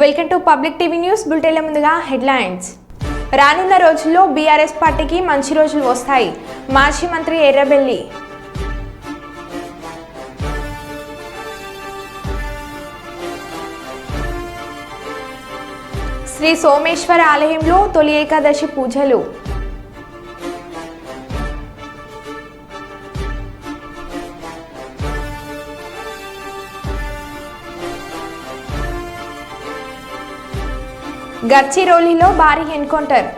Welcome to public TV news. బులెటిన్ల ముందుగా headlines. రానున్న రోజుల్లో బీఆర్ఎస్ పార్టీకి మంచి రోజులు వస్తాయి. మాజీ మంత్రి ఎర్రబెల్లి. శ్రీ సోమేశ్వర ఆలయంలో తొలి ఏకాదశి పూజలు. గడ్చిరోలిలో భారీ ఎన్కౌంటర్.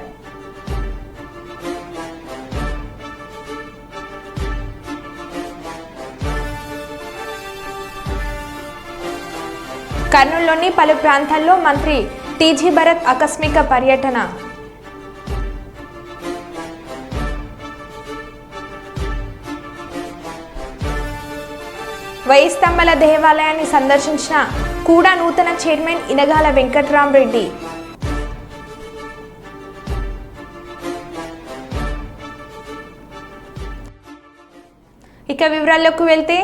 కర్నూలులోని పలు ప్రాంతాల్లో మంత్రి టీజీ భరత్ ఆకస్మిక పర్యటన. వైస్తంభల దేవాలయాన్ని సందర్శించిన కూడా నూతన చైర్మన్ ఇనగాల వెంకట్రామరెడ్డి. ఇక వివరాల్లోకి వెళ్తే,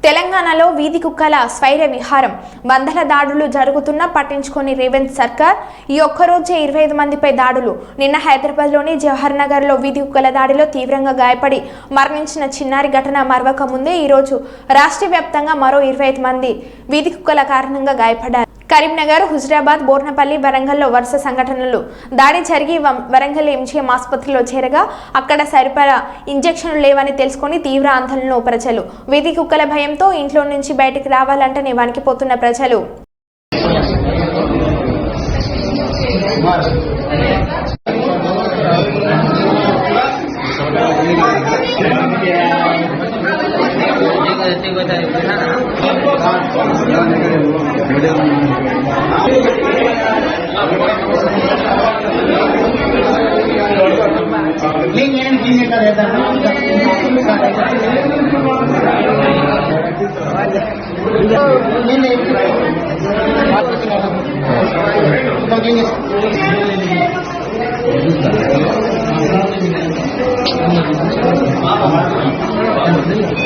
తెలంగాణలో వీధి కుక్కల స్వైర విహారం, వందల దాడులు జరుగుతున్నా పట్టించుకొని రేవంత్ సర్కార్. ఈ ఒక్కరోజే 25 మందిపై దాడులు. నిన్న హైదరాబాద్లోని జవహర్ నగర్లో వీధి కుక్కల దాడిలో తీవ్రంగా గాయపడి మరణించిన చిన్నారి ఘటన మరవక ముందే ఈరోజు రాష్ట్ర వ్యాప్తంగా మరో 25 మంది వీధి కుక్కల కారణంగా గాయపడ్డారు. కరీంనగర్, హుజరాబాద్, బోర్నపల్లి, వరంగల్లో వరుస సంఘటనలు. దాడి జరిగి వరంగల్ ఎంజీఎం ఆసుపత్రిలో చేరగా అక్కడ సరిపడా ఇంజెక్షన్లు లేవని తెలుసుకుని తీవ్ర ఆందోళనలో ప్రజలు. వీధి కుక్కల భయంతో ఇంట్లో నుంచి బయటకు రావాలంటేనే వణికిపోతున్న ప్రజలు.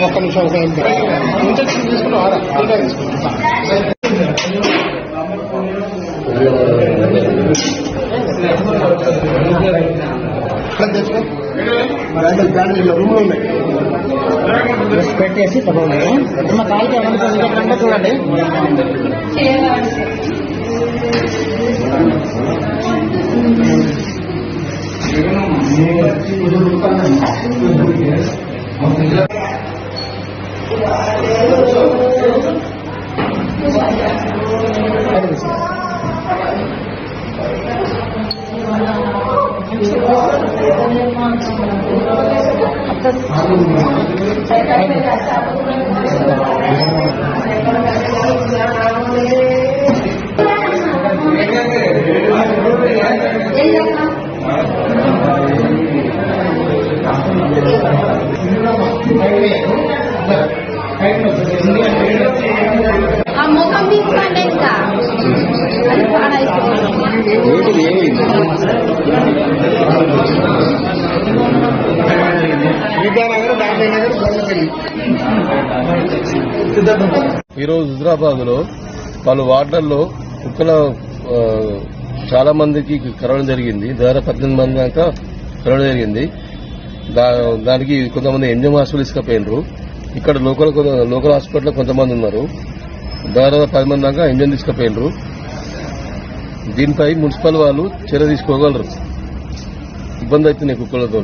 ఒక్క నిమిషం ఇంజక్షన్ తీసుకున్నారా? రూమ్ లో ఉన్నాయి పెట్టేసి తప్పకుండా మా కాలికి ఏమన్నా చూడండి. ముఖం తీసుకోండి. ఇంకా ఈరోజు హుజరాబాద్ లో పలు వార్డుల్లో కుక్కల చాలా మందికి కరవడం జరిగింది. దాదాపు 18 మంది దాకా కరవడం జరిగింది. దానికి కొంతమంది ఎంజిఎం హాస్పిటల్ తీసుకుపోయినారు. ఇక్కడ లోకల్ హాస్పిటల్లో కొంతమంది ఉన్నారు. దాదాపు 10 మంది దాకా ఎంజిఎం తీసుకుపోయినారు. దీనిపై మున్సిపల్ వాళ్ళు చర్య తీసుకోగలరు. ఇబ్బంది అవుతుంది కుక్కలతో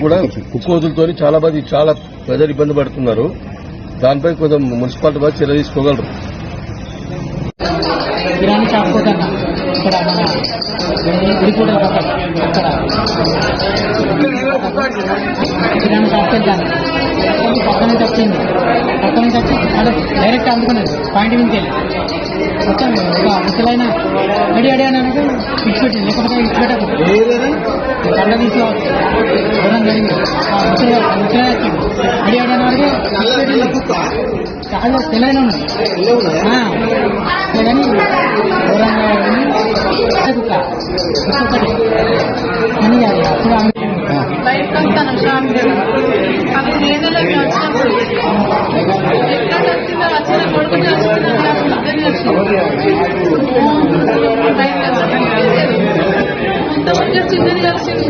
కూడా. కుక్క వదులతో చాలా ప్రజలు ఇబ్బంది పడుతున్నారు. దానిపై కొంచెం మున్సిపాలిటీ వాళ్ళు చర్య తీసుకోగలరు. కిరాణా షాప్ ఇక్కడ కిరాణా షాప్కి వెళ్తాను. పక్కన నుంచి వచ్చింది. పక్క నుంచి వచ్చి డైరెక్ట్ అందుకున్నది. పాయింట్ నుంచి వెళ్ళి వచ్చాను. ఒక ముసలైన అడి అని ఇచ్చి పెట్టింది. లేకపోతే ఇచ్చి పెట్టకు కళ్ళ తీసి దూరం జరిగింది. ముసలైన అడి అని వాడికి చాలా తెల్లగానే ఉన్నాయి. కానీ దూరంగా కుక్క ఒక్కొక్కటి అని బయట వస్తాను షాప్ అవి నేనలోకి వచ్చినప్పుడు ఎక్కడ వచ్చిందో వచ్చిన కొడుకు వచ్చిందో ఇంకా చిన్నది కలిసింది.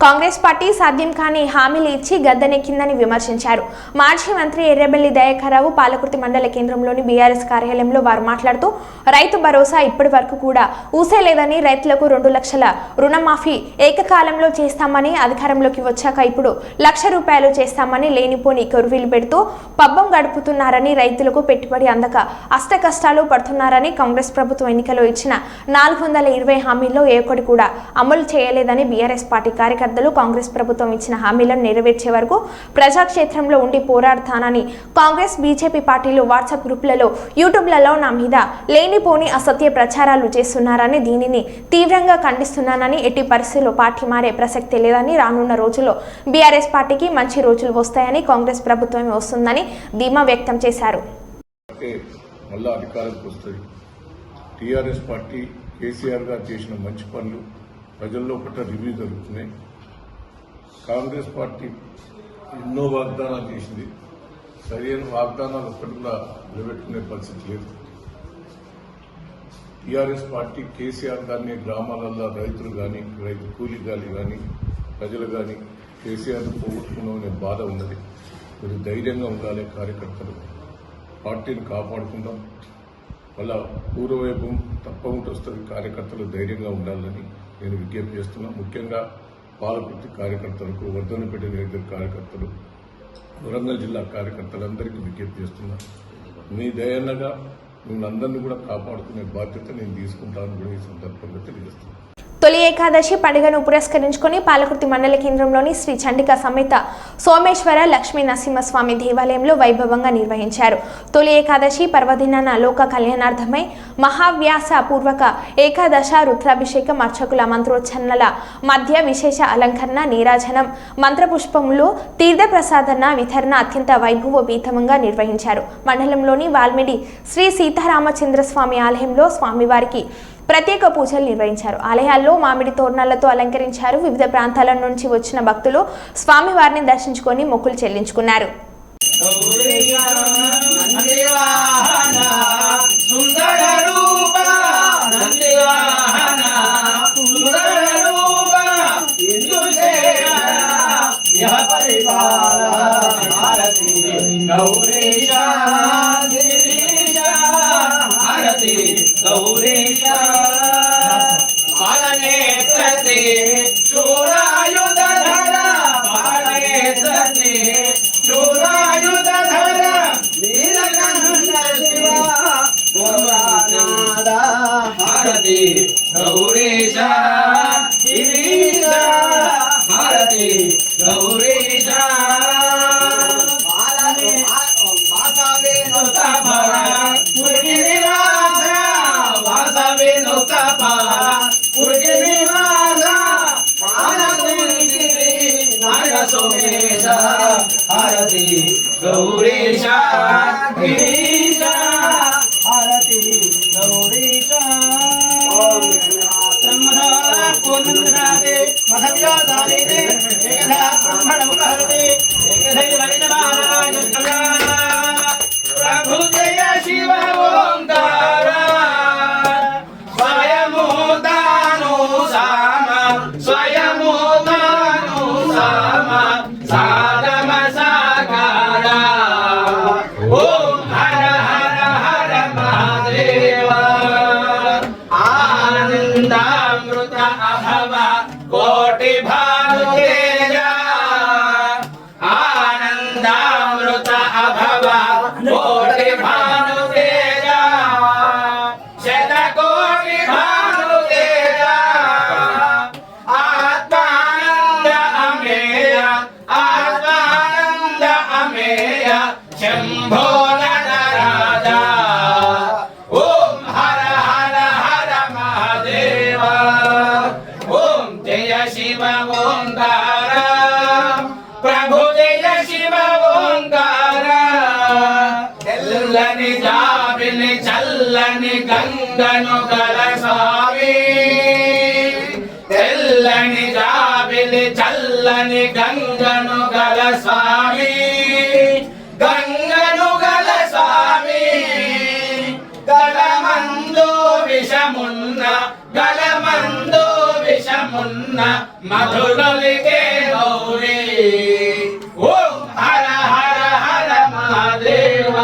కాంగ్రెస్ పార్టీ సాధ్యం కాని హామీలు ఇచ్చి గద్దెనెక్కిందని విమర్శించారు. మాజీ మంత్రి ఎర్రబెల్లి దయాకర్రావు పాలకుర్తి మండల కేంద్రంలోని బీఆర్ఎస్ కార్యాలయంలో వారు మాట్లాడుతూ రైతు భరోసా ఇప్పటి వరకు కూడా ఊసేలేదని, రైతులకు 2 లక్షల రుణమాఫీ ఏకకాలంలో చేస్తామని, అధికారంలోకి వచ్చాక ఇప్పుడు ₹1,00,000 చేస్తామని లేనిపోని కొరువీలు పెడుతూ పబ్బం గడుపుతున్నారని, రైతులకు పెట్టుబడి అందక అష్ట కష్టాలు పడుతున్నారని, కాంగ్రెస్ ప్రభుత్వం ఎన్నికల్లో ఇచ్చిన 420 హామీల్లో ఏ ఒక్కటి కూడా అమలు చేయలేదని, బీఆర్ఎస్ పార్టీ కార్యకర్తలు కాంగ్రెస్ ప్రభుత్వం ఇచ్చిన హామీలను నెరవేర్చే వరకు ప్రజాక్షేత్రంలో ఉండి పోరాడతానని, కాంగ్రెస్ బీజేపీ పార్టీలు వాట్సాప్ గ్రూపులలో, యూట్యూబ్లలో నా మీద లేనిపోని అసత్య ప్రచారాలు చేస్తున్నారని, దీనిని తీవ్రంగా ఖండిస్తున్నానని, ఎట్టి పరిస్థితుల్లో పార్టీ మారే ప్రసక్తే లేదని, రానున్న రోజుల్లో బీఆర్ఎస్ పార్టీకి మంచి రోజులు వస్తాయని, కాంగ్రెస్ ప్రభుత్వమే వస్తుందని ధీమా వ్యక్తం చేశారు. టీఆర్ఎస్ పార్టీ కేసీఆర్ గారు చేసిన మంచి పనులు ప్రజల్లో పట్ల రివ్యూ జరుగుతున్నాయి. కాంగ్రెస్ పార్టీ ఎన్నో వాగ్దానాలు చేసింది, సరైన వాగ్దానాలు ఒక్కటి కూడా నిలబెట్టుకునే పరిస్థితి లేదు. టీఆర్ఎస్ పార్టీ కేసీఆర్ గారిని గ్రామాలలో రైతులు కానీ, రైతు కూలీగాలి కానీ, ప్రజలు కానీ కేసీఆర్ను పోగొట్టుకున్నామనే బాధ ఉన్నది. మీరు ధైర్యంగా ఉండాలి. కార్యకర్తలు పార్టీని కాపాడుకుందాం. మళ్ళా పూర్వవైభవం తప్పకుండా వస్తుంది. కార్యకర్తలు ధైర్యంగా ఉండాలని నేను విజ్ఞప్తి చేస్తున్నా. ముఖ్యంగా పాలకుర్తి కార్యకర్తలకు, వర్ధనపేట నియోజకవర్గ కార్యకర్తలు, వరంగల్ జిల్లా కార్యకర్తలందరికీ విజ్ఞప్తి చేస్తున్నా. మీ దయన్నగా మిమ్మల్ని అందరినీ కూడా కాపాడుకునే బాధ్యత నేను తీసుకుంటానని కూడా ఈ సందర్భంగా తెలియజేస్తున్నాను. తొలి ఏకాదశి పండుగను పురస్కరించుకుని పాలకుర్తి మండల కేంద్రంలోని శ్రీ చండికా సమేత సోమేశ్వర లక్ష్మీ నరసింహస్వామి దేవాలయంలో వైభవంగా నిర్వహించారు. తొలి ఏకాదశి పర్వదినాన లోక కళ్యాణార్థమై మహావ్యాస పూర్వక ఏకాదశ రుద్రాభిషేకం, అర్చకుల మంత్రోచ్చరణల మధ్య విశేష అలంకరణ, నీరాజనం, మంత్రపుష్పములు, తీర్థప్రసాదన వితరణ అత్యంత వైభవోపేతంగా నిర్వహించారు. మండలంలోని వాల్మీడి శ్రీ సీతారామచంద్రస్వామి ఆలయంలో స్వామివారికి ప్రత్యేక పూజలు నిర్వహించారు. ఆలయాల్లో మామిడి తోరణాలతో అలంకరించారు. వివిధ ప్రాంతాల నుంచి వచ్చిన భక్తులు స్వామివారిని దర్శించుకొని మొక్కులు చెల్లించుకున్నారు. చల్లని గంగను గల స్వామి, తెల్లని జాబిలి చల్లని గంగను గల స్వామి, గంగను గల స్వామి, గలమందు విషమున్న గల మున్న మధురలిగే గౌరీ ఓం హర హర హర మహాదేవ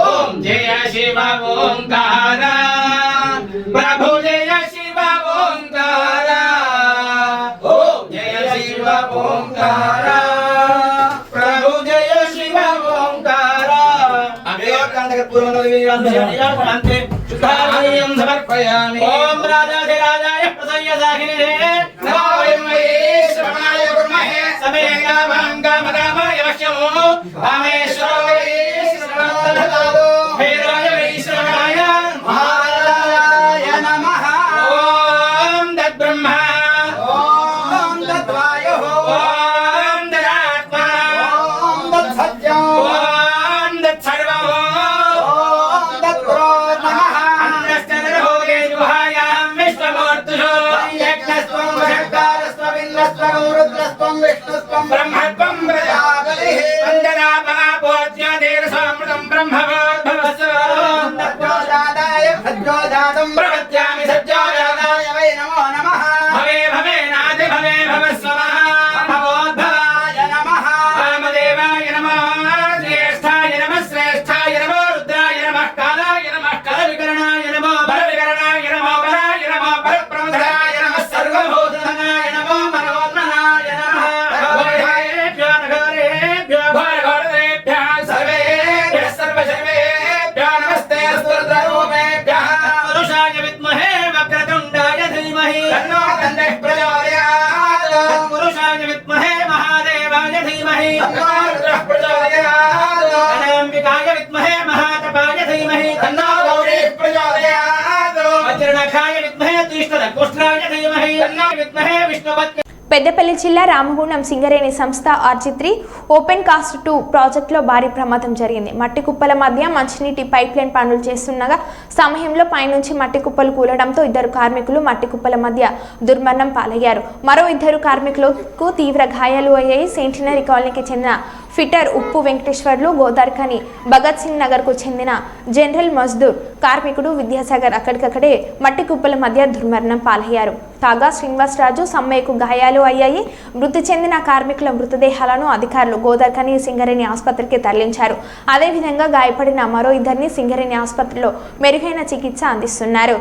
ఓం జయ శివ ఓంకార ప్రభు జయ శివ ఓంకార ఓం జయ శివ ఓంకార ప్రభు జయ శివ ఓంకార శుద్ధాలయం సమర్పయామి ఓం రాజాధిరాజాయ ప్రసయ్యదాహినే నమో వై శ్రవణాయ బ్రహ్మహే సమేన మంగమగామాయ వశ్యమో రామేశ్వర వై శ్రవణాయ భైరవాయ వై శ్రవణాయ మహారాజాయ నమః ఓం తద్బ్రహ్మ ఓం తద్వాయు ఓం తదాత్మా ఓం తత్సత్యం ఓం తత్సర్వం ఓం తత్ప్రోతః అన్నస్తనరోగే జుహాయాం విశ్వమూర్తిషు యజ్ఞస్త్వం షట్కారస్త్వం ఇంద్రస్త్వం రుద్రస్త్వం విష్ణుస్త్వం బ్రహ్మత్వం ప్రజాపతిః వందనాపమాపోజ్యాదేరసామృతం బ్రహ్మవోద్భవస్వ తత్ప్రోజాతాయ సజ్జోజాతం ప్రపద్యామి సజ్జోజాతాయ వై నమో నమః భవే భవే నాది భవే భవస్వః భవోద్భవాయ నమః వామదేవాయ నమః జ్యేష్ఠాయ నమః శ్రేష్ఠాయ నమో రుద్రాయ నమః కాలాయ నమః కలవికరణాయ నమో బలవికరణాయ నమో బలాయ నమో బలప్రమథాయ నమః సర్వభూతధనాయ నమో మనోన్మనాయ నమః భవోధయేభ్యో నగరేభ్యో భోరఘోరదేభ్యः సర్వేభ్యः సర్వశర్వేభ్యో నమస్తే స్తుర్ధరూపేభ్యः పురుషాయ విద్మహే వక్రతుండాయ ధీమహి తన్నో తన్నః ప్రచోదయాత్ పురుషాయ విద్మహే మహాదేవాయ ధీమహి తన్నో రుద్రః ప్రచోదయాత్ అనంబికాయ విద్మహే మహాతపాయ ధీమహి తన్నో గౌరీ ప్రచోదయాత్ వజ్రనఖాయ విద్మహే తీష్ణకుష్ఠాయ ధీమహి తన్నో విద్మహే విష్ణుపత్ని. పెద్దపల్లి జిల్లా రామగుండం సింగరేణి సంస్థ ఆర్జీ3 ఓపెన్ కాస్ట్ 2 ప్రాజెక్టులో భారీ ప్రమాదం జరిగింది. మట్టి కుప్పల మధ్య మంచినీటి పైప్ లైన్ పనులు చేస్తుండగా సమయంలో పైనుంచి మట్టి కుప్పలు కూలడంతో 2 కార్మికులు మట్టి కుప్పల మధ్య దుర్మరణం పాలయ్యారు. మరో 2 కార్మికులకు తీవ్ర గాయాలు అయ్యాయి. సెంటినరీ కాలనీకి చెందిన ఫిటర్ ఉప్పు వెంకటేశ్వర్లు, గోదార్ఖని భగత్ సింగ్ నగర్కు చెందిన జనరల్ మజ్దూర్ కార్మికుడు విద్యాసాగర్ అక్కడికక్కడే మట్టి కుప్పల మధ్య దుర్మరణం పాలయ్యారు. కాగా శ్రీనివాసరాజు, సమ్మయ్యకు గాయాలు అయ్యాయి. మృతి చెందిన కార్మికుల మృతదేహాలను అధికారులు గోదార్ఖని సింగరేణి ఆసుపత్రికి తరలించారు. అదేవిధంగా గాయపడిన మరో 2 సింగరేణి ఆసుపత్రిలో మెరుగైన చికిత్స అందిస్తున్నారు.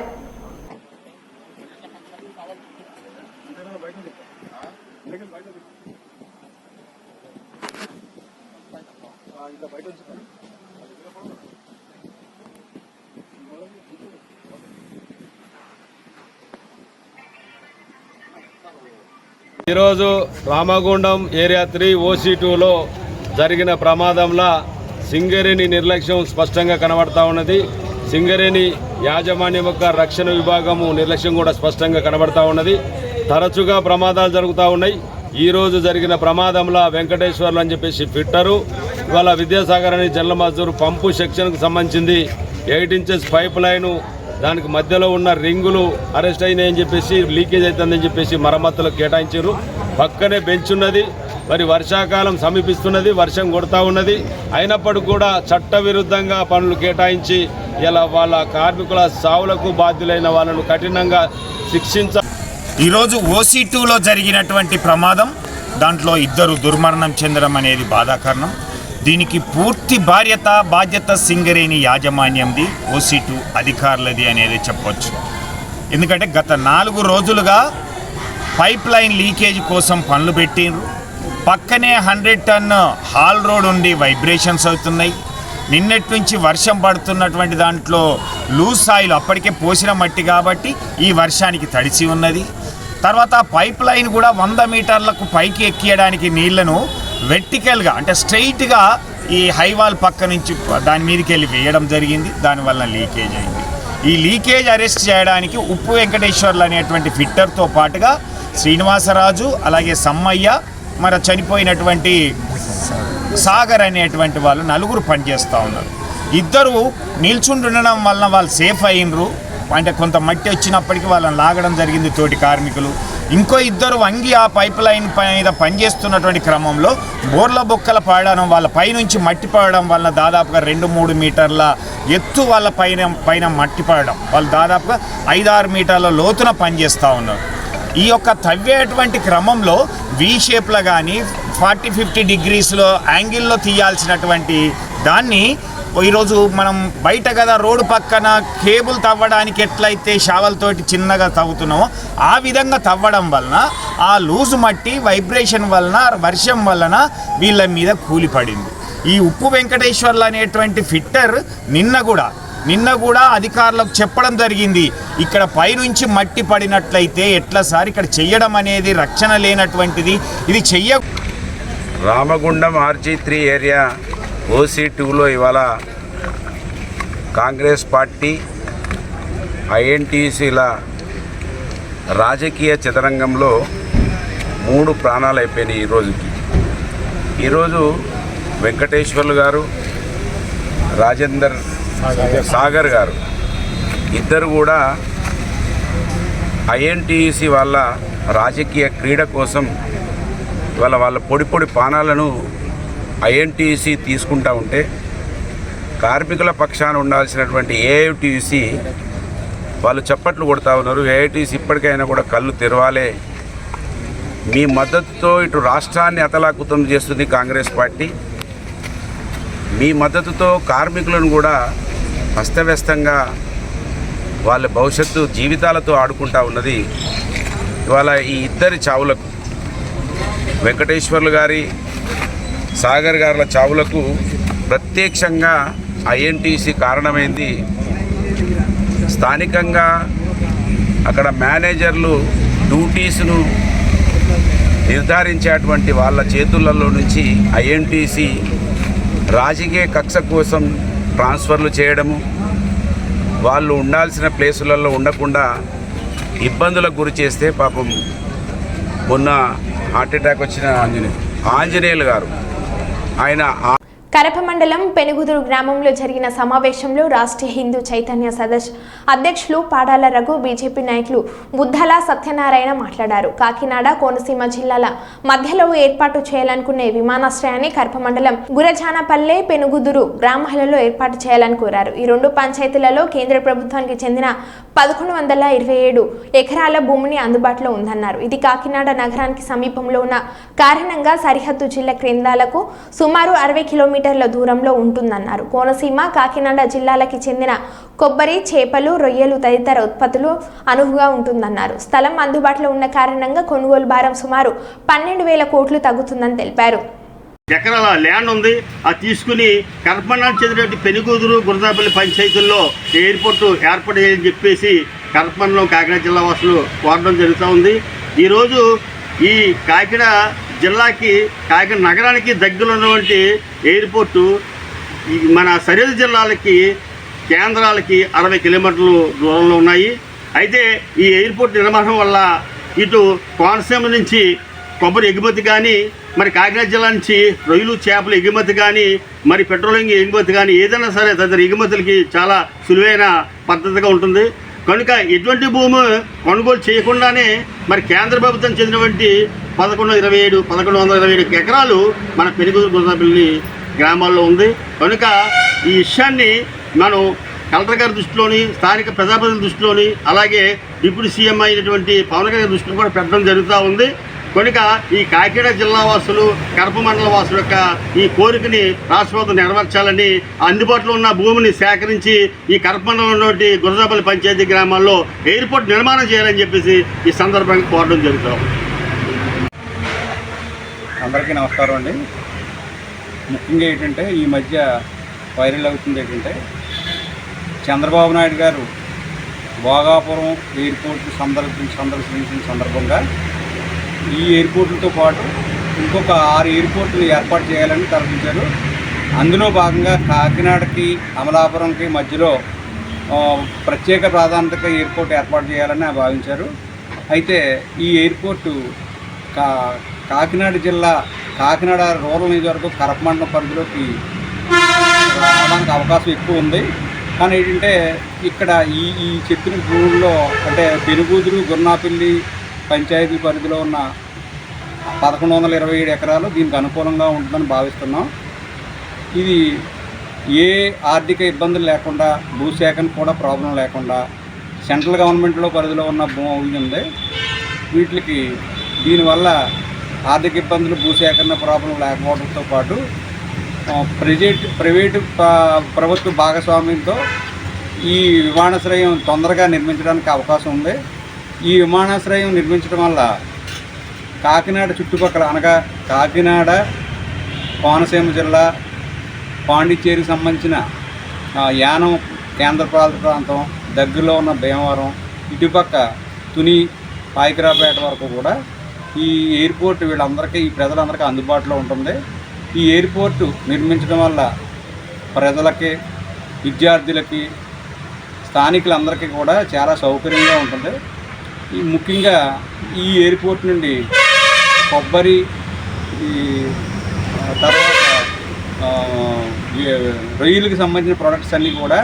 ఈరోజు రామగుండం ఏరియా 3 OC2లో జరిగిన ప్రమాదంలో సింగరేణి నిర్లక్ష్యం స్పష్టంగా కనబడతా ఉన్నది. సింగరేణి యాజమాన్యం యొక్క రక్షణ విభాగము నిర్లక్ష్యం కూడా స్పష్టంగా కనబడతా ఉన్నది. తరచుగా ప్రమాదాలు జరుగుతూ ఉన్నాయి. ఈరోజు జరిగిన ప్రమాదంలో వెంకటేశ్వర్లు అని చెప్పేసి ఫిట్టరు, ఇవాళ విద్యాసాగర్ అని జనరల్ మజ్దూర్ పంపు సెక్షన్కు సంబంధించింది 8 ఇంచెస్ పైప్ లైను, దానికి మధ్యలో ఉన్న రింగులు అరెస్ట్ అయినాయని చెప్పేసి, లీకేజ్ అవుతుందని చెప్పేసి మరమ్మతులకు కేటాయించారు. పక్కనే బెంచ్ ఉన్నది. మరి వర్షాకాలం సమీపిస్తున్నది, వర్షం కొడతా ఉన్నది. అయినప్పటికీ కూడా చట్టవిరుద్ధంగా పనులు కేటాయించి ఇలా వాళ్ళ కార్మికుల సావులకు బాధ్యులైన వాళ్ళను కఠినంగా శిక్షించాలి. ఈరోజు OC2లో జరిగినటువంటి ప్రమాదం, దాంట్లో 2 దుర్మరణం చెందడం అనేది బాధాకరణం. దీనికి పూర్తి బాధ్యత సింగరేణి యాజమాన్యంది, OC2 అధికారులది అనేది చెప్పొచ్చు. ఎందుకంటే గత 4 రోజులుగా పైప్ లైన్ లీకేజ్ కోసం పనులు పెట్టిండ్రు. పక్కనే 100 టన్ హాల్ రోడ్ ఉండి వైబ్రేషన్స్ అవుతున్నాయి. నిన్నటి నుంచి వర్షం పడుతున్నటువంటి దాంట్లో లూజ్ సాయిల్ అప్పటికే పోసిన మట్టి కాబట్టి ఈ వర్షానికి తడిసి ఉన్నది. తర్వాత పైప్ లైన్ కూడా 100 మీటర్లకు పైకి ఎక్కియడానికి నీళ్లను వెర్టికల్గా అంటే స్ట్రైట్గా ఈ హైవాల్ పక్క నుంచి దాని మీదకి వెళ్ళి వేయడం జరిగింది. దానివల్ల లీకేజ్ అయింది. ఈ లీకేజ్ అరెస్ట్ చేయడానికి ఉప్పు వెంకటేశ్వర్లు అనేటువంటి ఫిట్టర్తో పాటుగా శ్రీనివాసరాజు, అలాగే సమ్మయ్య, మరి చనిపోయినటువంటి సాగర్ అనేటువంటి వాళ్ళు 4 పనిచేస్తూ ఉన్నారు. 2 నిల్చుండడం వలన వాళ్ళు సేఫ్ అయినరు. అంటే కొంత మట్టి వచ్చినప్పటికీ వాళ్ళని లాగడం జరిగింది తోటి కార్మికులు. ఇంకో 2 వంగి ఆ పైప్ లైన్ మీద పనిచేస్తున్నటువంటి క్రమంలో బోర్ల బొక్కల పడడం, వాళ్ళ పైనుంచి మట్టి పడడం వలన దాదాపుగా 2-3 మీటర్ల ఎత్తు వాళ్ళ పైన మట్టి పడడం, వాళ్ళు దాదాపుగా 5-6 మీటర్ల లోతున పనిచేస్తూ ఉన్నారు. ఈ యొక్క తవ్వేటువంటి క్రమంలో వి షేప్లో కానీ 40-50 డిగ్రీస్లో యాంగిల్లో తీయాల్సినటువంటి దాన్ని ఈరోజు మనం బయట కదా రోడ్డు పక్కన కేబుల్ తవ్వడానికి ఎట్లయితే షావల్తోటి చిన్నగా తవ్వుతున్నామో ఆ విధంగా తవ్వడం వలన ఆ లూజు మట్టి వైబ్రేషన్ వలన వర్షం వలన వీళ్ళ మీద కూలిపడింది. ఈ ఉప్పు వెంకటేశ్వర్లు అనేటువంటి ఫిట్టర్ నిన్న కూడా అధికారులకు చెప్పడం జరిగింది, ఇక్కడ పైనుంచి మట్టి పడినట్లయితే ఎట్లా సార్ ఇక్కడ చెయ్యడం అనేది రక్షణ లేనటువంటిది, ఇది చెయ్య. రామగుండం RG3 ఏరియా OC2లో ఇవాళ కాంగ్రెస్ పార్టీ INTUCల రాజకీయ చదరంగంలో 3 ప్రాణాలు అయిపోయినాయి ఈరోజు వెంకటేశ్వర్లు గారు, రాజేందర్ సాగర్ గారు ఇద్దరు కూడా INTUC వాళ్ళ రాజకీయ క్రీడ కోసం ఇవాళ వాళ్ళ పొడి పానాలను INTUC తీసుకుంటా ఉంటే కార్మికుల పక్షాన ఉండాల్సినటువంటి AITUC వాళ్ళు చప్పట్లు కొడతా ఉన్నారు. AITUC ఇప్పటికైనా కూడా కళ్ళు తెరవాలే. మీ మద్దతుతో ఇటు రాష్ట్రాన్ని అతలాకుతం చేస్తుంది కాంగ్రెస్ పార్టీ, మీ మద్దతుతో కార్మికులను కూడా అస్తవ్యస్తంగా వాళ్ళ భవిష్యత్తు జీవితాలతో ఆడుకుంటా ఉన్నది. ఇవాళ ఈ ఇద్దరి చావులకు, వెంకటేశ్వర్లు గారి సాగర్ గారుల చావులకు ప్రత్యక్షంగా INTUC కారణమైంది. స్థానికంగా అక్కడ మేనేజర్లు డ్యూటీస్ను నిర్ధారించేటువంటి వాళ్ళ చేతులలో నుంచి INTUC రాజకీయ కక్ష కోసం ట్రాన్స్ఫర్లు చేయడము, వాళ్ళు ఉండాల్సిన ప్లేసులలో ఉండకుండా ఇబ్బందులకు గురి చేస్తే పాపం మొన్న హార్ట్అటాక్ వచ్చిన ఆంజనేయులు గారు ఆయన కరప మండలం పెనుగుదురు గ్రామంలో జరిగిన సమావేశంలో రాష్ట్రీయ హిందూ చైతన్య సదస్సు అధ్యక్షులు పాడాల రఘు, బీజేపీ నాయకులు బుద్ధల సత్యనారాయణ మాట్లాడారు. కాకినాడ, కోనసీమ జిల్లాల మధ్యలో ఏర్పాటు చేయాలనుకునే విమానాశ్రయాన్ని కరప మండలం గురజానపల్లె, పెనుగుదురు గ్రామాలలో ఏర్పాటు చేయాలని కోరారు. ఈ 2 పంచాయతీలలో కేంద్ర ప్రభుత్వానికి చెందిన 1127 ఎకరాల భూమిని అందుబాటులో ఉందన్నారు. ఇది కాకినాడ నగరానికి సమీపంలో ఉన్న కారణంగా సరిహద్దు జిల్లా కేంద్రాలకు సుమారు 60 కిలోమీటర్ల దూరంలో ఉంటుందన్నారు. కోనసీమ, కాకినాడ జిల్లాలకి చెందిన కొబ్బరి, చేపలు, రొయ్యలు తదితర ఉత్పత్తులు అనువుగా ఉంటుందన్నారు. స్థలం అందుబాటులో ఉన్న కారణంగా కొనుగోలు భారం సుమారు 12,000 కోట్లు తగ్గుతుందని తెలిపారు. ఎకరాల ల్యాండ్ ఉంది, అది తీసుకుని కరపమండలానికి చెందినటువంటి పెనుగుదురు, గురజానపల్లి పంచాయతీల్లో ఎయిర్పోర్ట్ ఏర్పాటు చేయాలని చెప్పేసి కరపమండలం కాకినాడ జిల్లా వాసులు కోరడం జరుగుతూ ఉంది. ఈరోజు ఈ కాకినాడ జిల్లాకి, కాకినాడ నగరానికి దగ్గరలో ఉన్నటువంటి ఎయిర్పోర్టు మన సరిహద్దు జిల్లాలకి కేంద్రాలకి 60 కిలోమీటర్లు దూరంలో ఉన్నాయి. అయితే ఈ ఎయిర్పోర్ట్ నిర్మాణం వల్ల ఇటు కోనసీమ నుంచి కొబ్బరి ఎగుమతి కానీ, మరి కాకినాడ జిల్లా నుంచి రొయ్యలు, చేపలు ఎగుమతి కానీ, మరి పెట్రోలింగ్ ఎగుమతి కానీ ఏదైనా సరే తదితర ఎగుమతులకి చాలా సులువైన పద్ధతిగా ఉంటుంది. కనుక ఎటువంటి భూమి కొనుగోలు చేయకుండానే మరి కేంద్ర ప్రభుత్వం చెందినటువంటి 1127 ఎకరాలు మన పెనుగుదురు, గురజానపల్లి గ్రామాల్లో ఉంది. కనుక ఈ విషయాన్ని మనం కలెక్టర్ గారి దృష్టిలోని, స్థానిక ప్రజాప్రతినిధుల దృష్టిలోని, అలాగే డిప్యూటీ సీఎం అయినటువంటి పవన్ కళ్యాణ్ దృష్టిలో కూడా పెట్టడం జరుగుతూ ఉంది. కనుక ఈ కాకినాడ జిల్లా వాసులు, కరప మండల వాసుల యొక్క ఈ కోరికని రాష్ట్ర ప్రభుత్వం నెరవేర్చాలని, అందుబాటులో ఉన్న భూమిని సేకరించి ఈ కరప మండలంలో ఉన్నటువంటి గురజానపల్లి పంచాయతీ గ్రామాల్లో ఎయిర్పోర్ట్ నిర్మాణం చేయాలని చెప్పేసి ఈ సందర్భంగా కోరడం జరుగుతాం. అందరికీ నమస్కారం అండి. ముఖ్యంగా ఏంటంటే ఈ మధ్య వైరల్ అవుతుంది ఏంటంటే చంద్రబాబు నాయుడు గారు భోగాపురం ఎయిర్పోర్ట్ సందర్శించిన సందర్భంగా ఈ ఎయిర్పోర్టులతో పాటు ఇంకొక 6 ఎయిర్పోర్టులు ఏర్పాటు చేయాలని తలపించారు. అందులో భాగంగా కాకినాడకి, అమలాపురంకి మధ్యలో ప్రత్యేక ప్రాధాన్యత ఎయిర్పోర్ట్ ఏర్పాటు చేయాలని భావించారు. అయితే ఈ ఎయిర్పోర్టు కాకినాడ జిల్లా, కాకినాడ రూరల్ నియోజకవర్గం కరప మండలం పరిధిలోకి రావడానికి అవకాశం ఎక్కువ ఉంది. కానీ ఏంటంటే ఇక్కడ ఈ చెప్పిన భూముల్లో అంటే పెనుగుదురు, గురజానపల్లి పంచాయతీ పరిధిలో ఉన్న 1127 ఎకరాలు దీనికి అనుకూలంగా ఉంటుందని భావిస్తున్నాం. ఇది ఏ ఆర్థిక ఇబ్బందులు లేకుండా, భూసేకరణ కూడా ప్రాబ్లం లేకుండా సెంట్రల్ గవర్నమెంట్లో పరిధిలో ఉన్న భూమి ఉంది. వీటికి దీనివల్ల ఆర్థిక ఇబ్బందులు, భూసేకరణ ప్రాబ్లం లేకపోవడంతో పాటు ప్రైవేటు ప్రభుత్వ భాగస్వామ్యంతో ఈ విమానాశ్రయం తొందరగా నిర్మించడానికి అవకాశం ఉంది. ఈ విమానాశ్రయం నిర్మించడం వల్ల కాకినాడ చుట్టుపక్కల అనగా కాకినాడ, కోనసీమ జిల్లా, పాండిచ్చేరికి సంబంధించిన యానం కేంద్రపాలిత ప్రాంతం, దగ్గరలో ఉన్న భీమవరం, ఇటుపక్క తుని, పాయకరాపేట వరకు కూడా ఈ ఎయిర్పోర్ట్ వీళ్ళందరికీ, ఈ ప్రజలందరికీ అందుబాటులో ఉంటుంది. ఈ ఎయిర్పోర్టు నిర్మించడం వల్ల ప్రజలకి, విద్యార్థులకి, స్థానికులందరికీ కూడా చాలా సౌకర్యంగా ఉంటుంది. ఈ ముఖ్యంగా ఈ ఎయిర్పోర్ట్ నుండి కొబ్బరి, ఈ తర్వాత రొయ్యలకు సంబంధించిన ప్రొడక్ట్స్ అన్నీ కూడా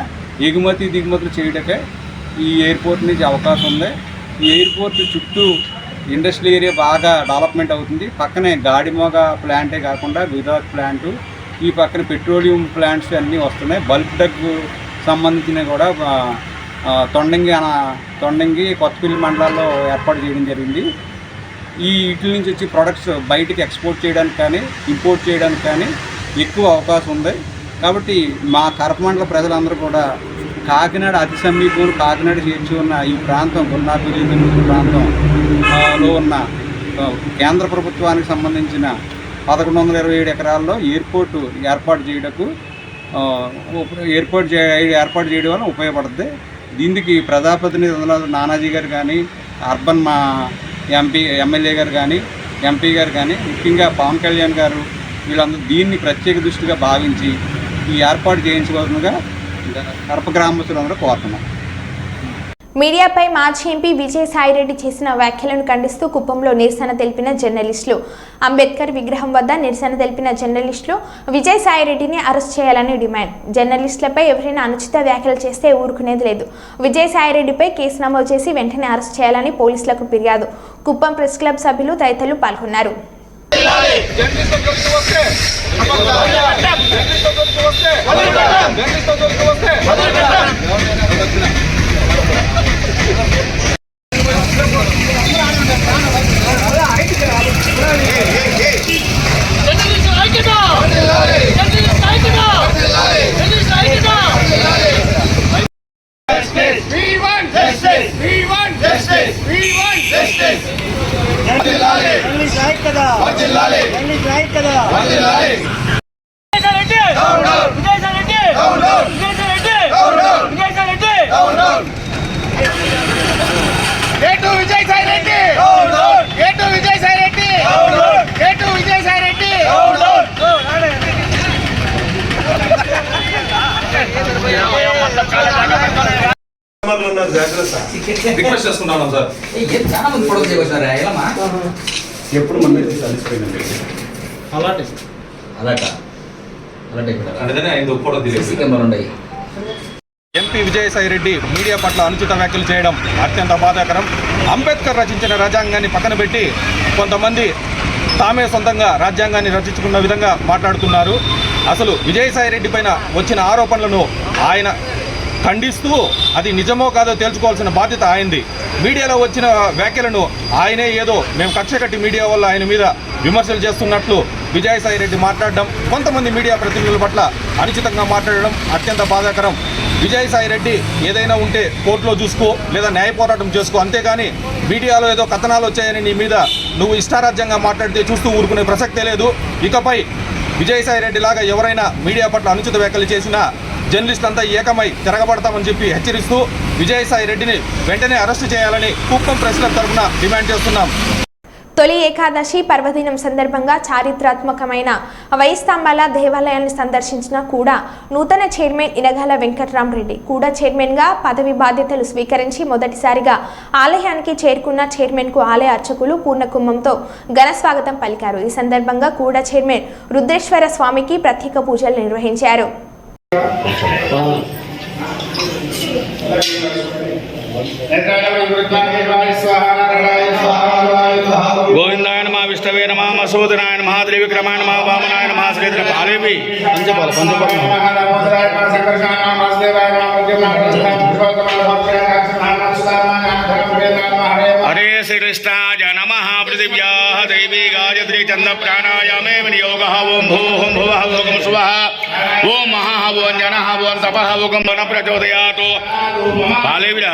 ఎగుమతి దిగుమతులు చేయడానికే ఈ ఎయిర్పోర్ట్ నుంచి అవకాశం ఉంది. ఈ ఎయిర్పోర్ట్ చుట్టూ ఇండస్ట్రియల్ ఏరియా బాగా డెవలప్మెంట్ అవుతుంది. పక్కనే గాడిమోగ ప్లాంటే కాకుండా గుజరాత్ ప్లాంటు, ఈ పక్కన పెట్రోలియం ప్లాంట్స్ అన్నీ వస్తున్నాయి. బల్క్ డ్రగ్ సంబంధించినవి కూడా తొండంగి, కొత్తపల్లి మండలాల్లో ఏర్పాటు చేయడం జరిగింది. ఈ వీటి నుంచి వచ్చి ప్రొడక్ట్స్ బయటికి ఎక్స్పోర్ట్ చేయడానికి కానీ, ఇంపోర్ట్ చేయడానికి కానీ ఎక్కువ అవకాశం ఉంది. కాబట్టి మా కడప మండల ప్రజలందరూ కూడా కాకినాడ అతి సమీపం, కాకినాడ చేర్చి ఉన్న ఈ ప్రాంతం, గున్నాపల్లి ప్రాంతంలో ఉన్న కేంద్ర ప్రభుత్వానికి సంబంధించిన 1127 ఎకరాల్లో ఎయిర్పోర్టు ఏర్పాటు చేయడం వల్ల ఉపయోగపడుతుంది. దీనికి ప్రజాప్రతినిధులు నానాజీ గారు కానీ, అర్బన్ మా ఎమ్మెల్యే గారు కానీ, ఎంపీ గారు కానీ, ముఖ్యంగా పవన్ కళ్యాణ్ గారు, వీళ్ళందరూ దీన్ని ప్రత్యేక దృష్టిగా భావించి ఈ ఏర్పాటు చేయించవలసిందిగా కడప గ్రామస్తులందరూ కోరుతున్నాం. మీడియాపై మాజీ ఎంపీ విజయసాయిరెడ్డి చేసిన వ్యాఖ్యలను ఖండిస్తూ కుప్పంలో నిరసన తెలిపిన జర్నలిస్టులు. అంబేద్కర్ విగ్రహం వద్ద నిరసన తెలిపిన జర్నలిస్టులు విజయసాయిరెడ్డిని అరెస్ట్ చేయాలని డిమాండ్. జర్నలిస్టులపై ఎవరైనా అనుచిత వ్యాఖ్యలు చేస్తే ఊరుకునేది లేదు. విజయసాయిరెడ్డిపై కేసు నమోదు చేసి వెంటనే అరెస్ట్ చేయాలని పోలీసులకు ఫిర్యాదు. కుప్పం ప్రెస్ క్లబ్ సభ్యులు తదితరులు పాల్గొన్నారు. రిక్వెస్ట్ చేసుకుంటాను సార్. చాలా మంది ప్రొడక్ట్ చేయవచ్చారా ఎప్పుడు మన కలిసిపోయిందండి. ఎంపీ విజయసాయిరెడ్డి మీడియా పట్ల అనుచిత వ్యాఖ్యలు చేయడం అత్యంత బాధాకరం. అంబేద్కర్ రచించిన రాజ్యాంగాన్ని పక్కన పెట్టి కొంతమంది తామే సొంతంగా రాజ్యాంగాన్ని రచించుకున్న విధంగా మాట్లాడుతున్నారు. అసలు విజయసాయిరెడ్డి పైన వచ్చిన ఆరోపణలను ఆయన ఖండిస్తూ అది నిజమో కాదో తేల్చుకోవాల్సిన బాధ్యత ఆయనది. మీడియాలో వచ్చిన వ్యాఖ్యలను ఆయనే ఏదో మేము కక్ష కట్టి మీడియా వల్ల ఆయన మీద విమర్శలు చేస్తున్నట్లు విజయసాయిరెడ్డి మాట్లాడడం, కొంతమంది మీడియా ప్రతినిధుల పట్ల అనుచితంగా మాట్లాడడం అత్యంత బాధాకరం. విజయసాయిరెడ్డి ఏదైనా ఉంటే కోర్టులో చూసుకో, లేదా న్యాయ పోరాటం చేసుకో, అంతేగాని మీడియాలో ఏదో కథనాలు వచ్చాయని నీ మీద నువ్వు ఇష్టారాజ్యంగా మాట్లాడితే చూస్తూ ఊరుకునే ప్రసక్తే లేదు. ఇకపై విజయసాయిరెడ్డి లాగా ఎవరైనా మీడియా పట్ల అనుచిత వ్యాఖ్యలు చేసినా జర్నలిస్టులంతా ఏకమై తిరగబడతామని చెప్పి హెచ్చరిస్తూ విజయసాయిరెడ్డిని వెంటనే అరెస్టు చేయాలని కుప్పం ప్రెస్ క్లబ్ తరఫున డిమాండ్ చేస్తున్నాం. తొలి ఏకాదశి పర్వదినం సందర్భంగా చారిత్రాత్మకమైన వైస్తంభాల దేవాలయాన్ని సందర్శించిన కూడా నూతన చైర్మన్ ఇనగాల వెంకట్రామరెడ్డి కూడా చైర్మన్గా పదవి బాధ్యతలు స్వీకరించి మొదటిసారిగా ఆలయానికి చేరుకున్న చైర్మన్కు ఆలయ అర్చకులు పూర్ణకుంభంతో ఘన స్వాగతం పలికారు. ఈ సందర్భంగా కూడా చైర్మన్ రుద్రేశ్వర స్వామికి ప్రత్యేక పూజలు నిర్వహించారు. గోవిందాయ నమః, విష్ణవే నమః, మసూదనాయ నమః, త్రివిక్రమాయ నమః, వామనాయ నమః, శ్రీధర పాలేవి हरे श्रीकृष्णाय नमः पृथिव्याः दैवी गायत्री चंद प्राणायामे विनियोगः ओम भूः भुवः ओम स्वः ओम महः ओम जनः ओम तपः ओम मन प्रचोदयात् बालेविड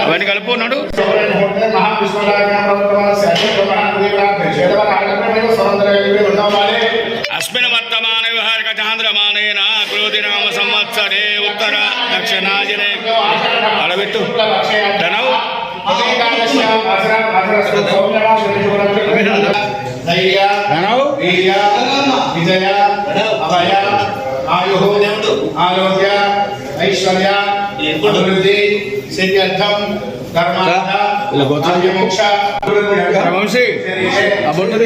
అవన్నీ కలుపుకున్నాడు అస్మిన్ వర్తమాన విహారిక చాంద్రమానేన క్రోధి నామ సంవత్సరే ఉత్తర దక్షిణాజినే అడబెట్టు ధనవు విజయ అభయ ఆయు ఆరోగ్య ఐశ్వర్య అభివృద్ధి సిద్ధ్యర్థం కర్మార్థ మోక్ష వంశీ ఆ బొట్టు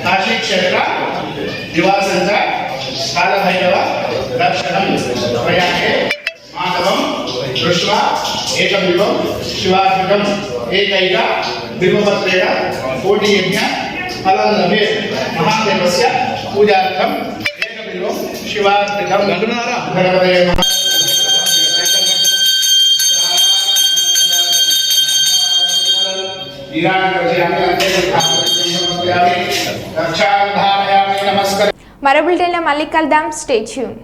కాశీ క్షేత్ర నివాసంచ కాలభైరవ దర్శనం ప్రయాణే మాధవం దృష్ట్వా ఏకమివం శివాత్మకం ఏకైక బింబపత్రేణ కోటియజ్ఞ ఫలం లభే మహాదేవస్య పూజార్థం ఏకమివం శివాత్మకం గణపతయే నమః. మరో బులెటిన్లో మళ్ళీ కలుద్దాం. Stay tune.